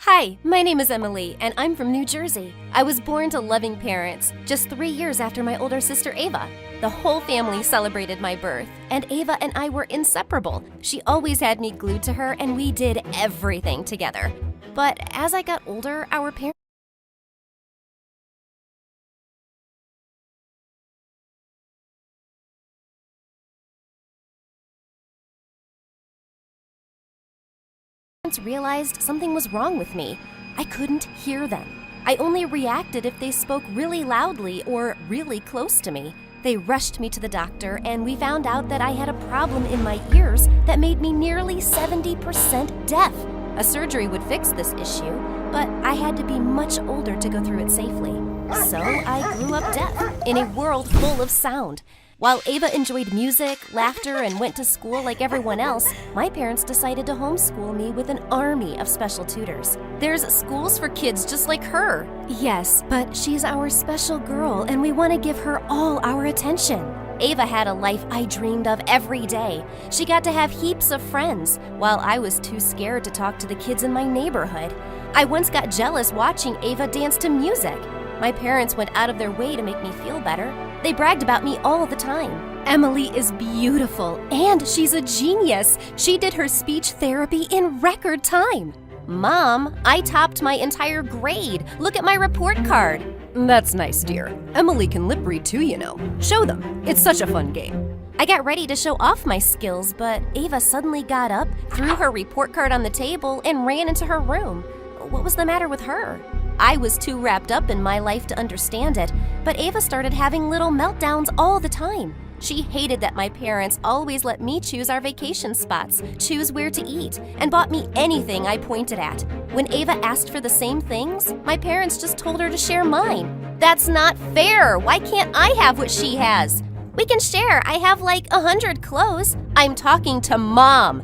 Hi, my name is Emily, and I'm from New Jersey. I was born to loving parents just 3 years after my older sister Ava. The whole family celebrated my birth, and Ava and I were inseparable. She always had me glued to her, and we did everything together. But as I got older, our parents realized something was wrong with me. I couldn't hear them. I only reacted if they spoke really loudly or really close to me. They rushed me to the doctor, and we found out that I had a problem in my ears that made me nearly 70% deaf. A surgery would fix this issue, but I had to be much older to go through it safely. So I grew up deaf, in a world full of sound. While Ava enjoyed music, laughter, and went to school like everyone else, my parents decided to homeschool me with an army of special tutors. There's schools for kids just like her. Yes, but she's our special girl, and we want to give her all our attention. Ava had a life I dreamed of every day. She got to have heaps of friends, while I was too scared to talk to the kids in my neighborhood. I once got jealous watching Ava dance to music. My parents went out of their way to make me feel better. They bragged about me all the time. Emily is beautiful, and she's a genius. She did her speech therapy in record time. Mom, I topped my entire grade. Look at my report card. That's nice, dear. Emily can lip read too, you know. Show them. It's such a fun game. I got ready to show off my skills, but Ava suddenly got up, threw her report card on the table, and ran into her room. What was the matter with her? I was too wrapped up in my life to understand it, but Ava started having little meltdowns all the time. She hated that my parents always let me choose our vacation spots, choose where to eat, and bought me anything I pointed at. When Ava asked for the same things, my parents just told her to share mine. That's not fair! Why can't I have what she has? We can share. I have like 100 clothes. I'm talking to Mom.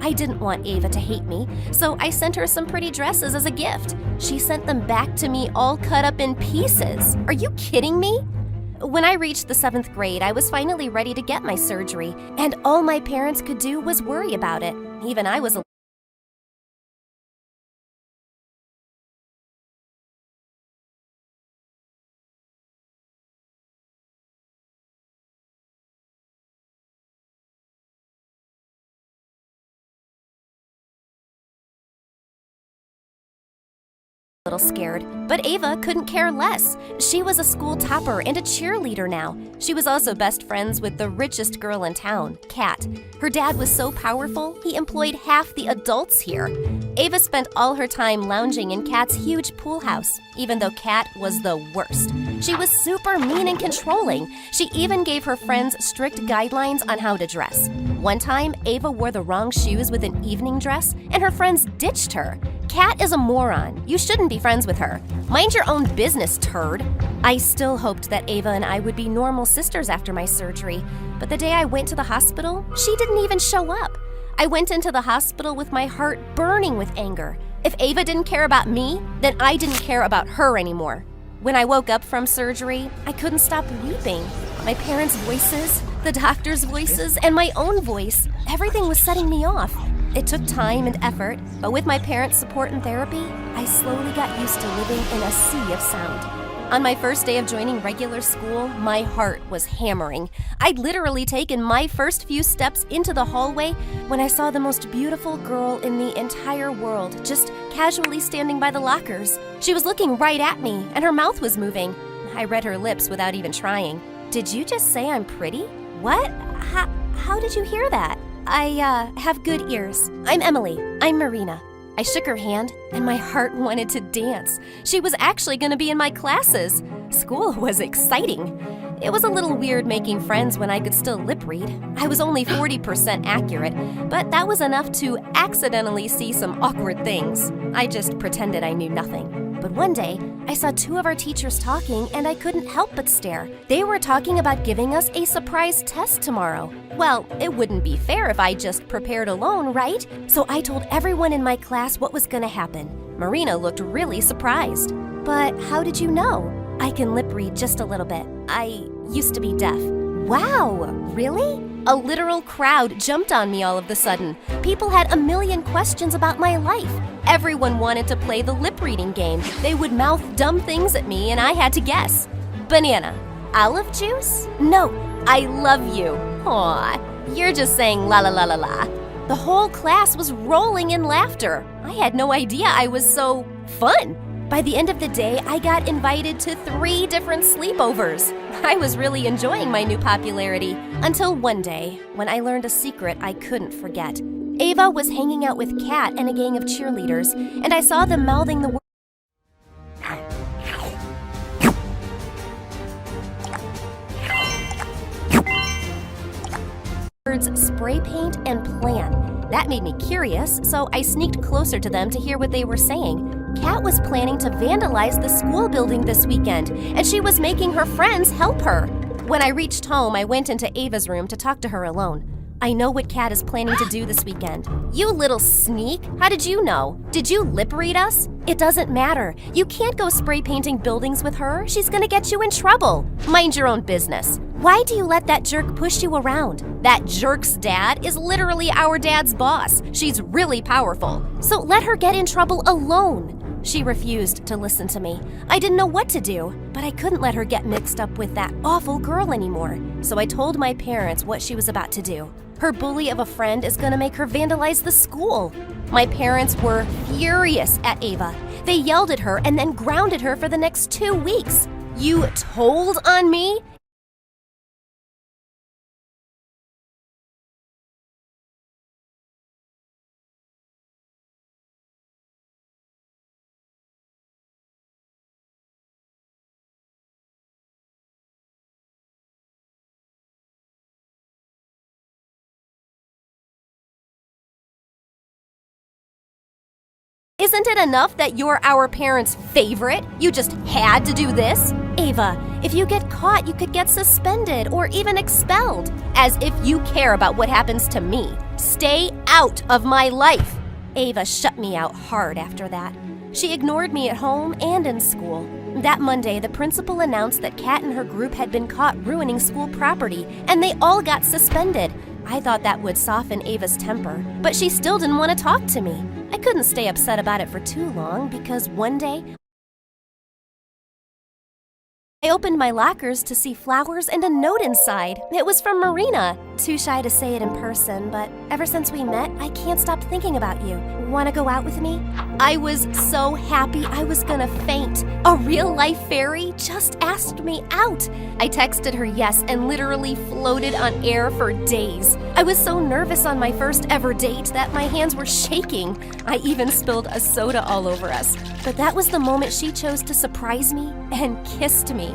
I didn't want Ava to hate me, so I sent her some pretty dresses as a gift. She sent them back to me all cut up in pieces. Are you kidding me? When I reached the 7th grade, I was finally ready to get my surgery, and all my parents could do was worry about it. Even I was a little scared, but Ava couldn't care less. She was a school topper and a cheerleader now. She was also best friends with the richest girl in town, Kat. Her dad was so powerful, he employed half the adults here. Ava spent all her time lounging in Kat's huge pool house, even though Kat was the worst. She was super mean and controlling. She even gave her friends strict guidelines on how to dress. One time, Ava wore the wrong shoes with an evening dress, and her friends ditched her. Kat is a moron. You shouldn't be friends with her. Mind your own business, turd. I still hoped that Ava and I would be normal sisters after my surgery, but the day I went to the hospital, she didn't even show up. I went into the hospital with my heart burning with anger. If Ava didn't care about me, then I didn't care about her anymore. When I woke up from surgery, I couldn't stop weeping. My parents' voices, the doctor's voices, and my own voice, everything was setting me off. It took time and effort, but with my parents' support and therapy, I slowly got used to living in a sea of sound. On my first day of joining regular school, my heart was hammering. I'd literally taken my first few steps into the hallway when I saw the most beautiful girl in the entire world just casually standing by the lockers. She was looking right at me, and her mouth was moving. I read her lips without even trying. Did you just say I'm pretty? What? How did you hear that? I have good ears. I'm Emily. I'm Marina. I shook her hand, and my heart wanted to dance. She was actually going to be in my classes. School was exciting. It was a little weird making friends when I could still lip read. I was only 40% accurate, but that was enough to accidentally see some awkward things. I just pretended I knew nothing. But one day, I saw 2 of our teachers talking, and I couldn't help but stare. They were talking about giving us a surprise test tomorrow. Well, it wouldn't be fair if I just prepared alone, right? So I told everyone in my class what was going to happen. Marina looked really surprised. But how did you know? I can lip read just a little bit. I used to be deaf. Wow, really? A literal crowd jumped on me all of a sudden. People had a million questions about my life. Everyone wanted to play the lip reading game. They would mouth dumb things at me and I had to guess. Banana. Olive juice? No, I love you. Aw, you're just saying la la la la la. The whole class was rolling in laughter. I had no idea I was so fun. By the end of the day, I got invited to 3 different sleepovers. I was really enjoying my new popularity until one day when I learned a secret I couldn't forget. Ava was hanging out with Kat and a gang of cheerleaders, and I saw them mouthing the words spray paint and plan. That made me curious, so I sneaked closer to them to hear what they were saying. Kat was planning to vandalize the school building this weekend, and she was making her friends help her. When I reached home, I went into Ava's room to talk to her alone. I know what Kat is planning to do this weekend. You little sneak! How did you know? Did you lip read us? It doesn't matter. You can't go spray painting buildings with her. She's gonna get you in trouble. Mind your own business. Why do you let that jerk push you around? That jerk's dad is literally our dad's boss. She's really powerful. So let her get in trouble alone. She refused to listen to me. I didn't know what to do, but I couldn't let her get mixed up with that awful girl anymore. So I told my parents what she was about to do. Her bully of a friend is gonna make her vandalize the school. My parents were furious at Ava. They yelled at her and then grounded her for the next 2 weeks. You told on me? Isn't it enough that you're our parents' favorite? You just had to do this? Ava, if you get caught, you could get suspended or even expelled. As if you care about what happens to me. Stay out of my life. Ava shut me out hard after that. She ignored me at home and in school. That Monday, the principal announced that Kat and her group had been caught ruining school property, and they all got suspended. I thought that would soften Ava's temper, but she still didn't want to talk to me. I couldn't stay upset about it for too long because one day, I opened my lockers to see flowers and a note inside. It was from Marina. Too shy to say it in person, but ever since we met, I can't stop thinking about you. Want to go out with me? I was so happy I was gonna faint. A real-life fairy just asked me out. I texted her yes and literally floated on air for days. I was so nervous on my first ever date that my hands were shaking. I even spilled a soda all over us. But that was the moment she chose to surprise me and kissed me.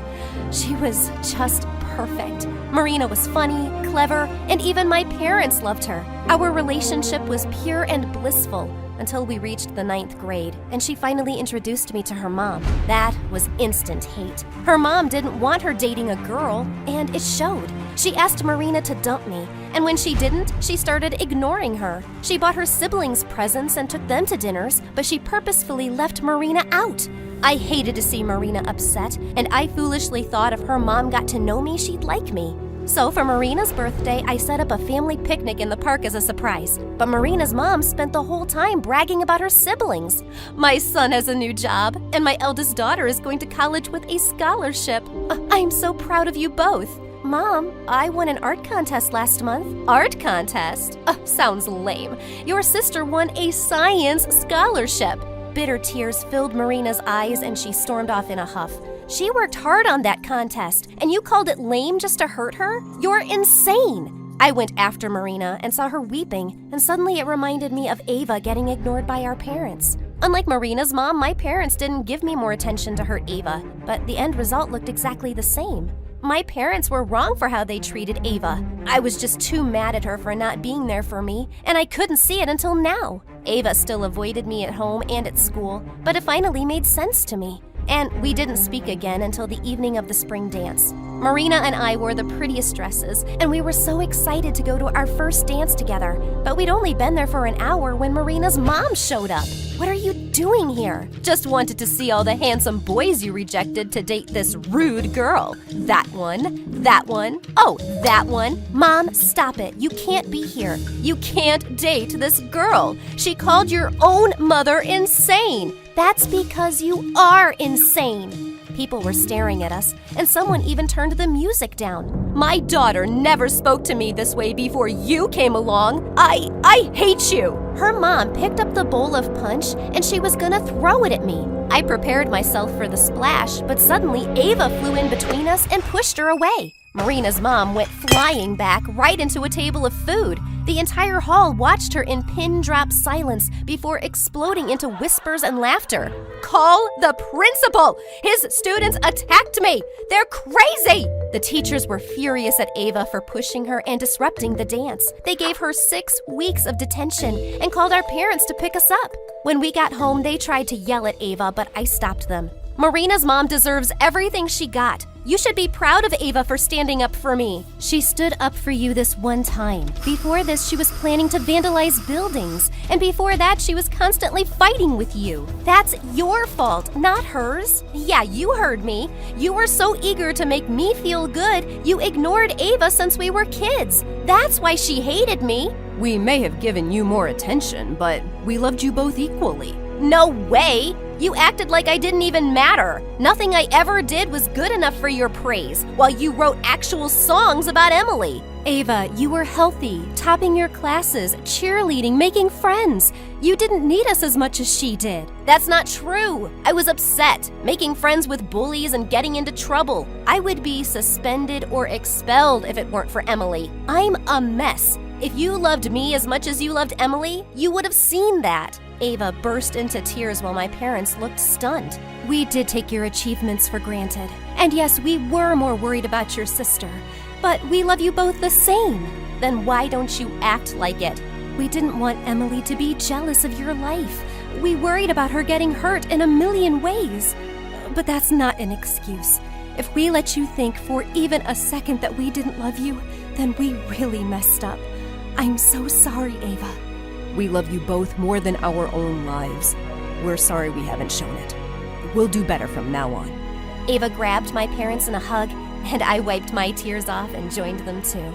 She was just perfect. Marina was funny, clever, and even my parents loved her. Our relationship was pure and blissful until we reached the 9th grade, and she finally introduced me to her mom. That was instant hate. Her mom didn't want her dating a girl, and it showed. She asked Marina to dump me, and when she didn't, she started ignoring her. She bought her siblings presents and took them to dinners, but she purposefully left Marina out. I hated to see Marina upset, and I foolishly thought if her mom got to know me, she'd like me. So for Marina's birthday, I set up a family picnic in the park as a surprise. But Marina's mom spent the whole time bragging about her siblings. My son has a new job, and my eldest daughter is going to college with a scholarship. I'm so proud of you both. Mom, I won an art contest last month. Art contest? Sounds lame. Your sister won a science scholarship. Bitter tears filled Marina's eyes and she stormed off in a huff. She worked hard on that contest, and you called it lame just to hurt her? You're insane! I went after Marina and saw her weeping, and suddenly it reminded me of Ava getting ignored by our parents. Unlike Marina's mom, my parents didn't give me more attention to hurt Ava, but the end result looked exactly the same. My parents were wrong for how they treated Ava. I was just too mad at her for not being there for me, and I couldn't see it until now. Ava still avoided me at home and at school, but it finally made sense to me. and we didn't speak again until the evening of the spring dance. Marina and I wore the prettiest dresses, and we were so excited to go to our first dance together. But we'd only been there for an hour when Marina's mom showed up. "What are you doing here?" "Just wanted to see all the handsome boys you rejected to date this rude girl. That one, oh, that one." "Mom, stop it. You can't be here. You can't date this girl. She called your own mother insane." "That's because you are insane." People were staring at us, and someone even turned the music down. "My daughter never spoke to me this way before you came along. I hate you." Her mom picked up the bowl of punch, and she was gonna throw it at me. I prepared myself for the splash, but suddenly Ava flew in between us and pushed her away. Marina's mom went flying back right into a table of food. The entire hall watched her in pin-drop silence before exploding into whispers and laughter. "Call the principal! His students attacked me! They're crazy!" The teachers were furious at Ava for pushing her and disrupting the dance. They gave her 6 weeks of detention and called our parents to pick us up. When we got home, they tried to yell at Ava, but I stopped them. Marina's mom deserves everything she got. You should be proud of Ava for standing up for me. She stood up for you this one time. Before this, she was planning to vandalize buildings. And before that, she was constantly fighting with you. That's your fault, not hers. Yeah, you heard me. You were so eager to make me feel good, you ignored Ava since we were kids. That's why she hated me. We may have given you more attention, but we loved you both equally. No way! You acted like I didn't even matter. Nothing I ever did was good enough for your praise, while you wrote actual songs about Emily. Ava, you were healthy, topping your classes, cheerleading, making friends. You didn't need us as much as she did. That's not true. I was upset, making friends with bullies and getting into trouble. I would be suspended or expelled if it weren't for Emily. I'm a mess. If you loved me as much as you loved Emily, you would have seen that. Ava burst into tears while my parents looked stunned. We did take your achievements for granted. And yes, we were more worried about your sister. But we love you both the same. Then why don't you act like it? We didn't want Emily to be jealous of your life. We worried about her getting hurt in a million ways. But that's not an excuse. If we let you think for even a second that we didn't love you, then we really messed up. I'm so sorry, Ava. We love you both more than our own lives. We're sorry we haven't shown it. We'll do better from now on. Ava grabbed my parents in a hug, and I wiped my tears off and joined them too.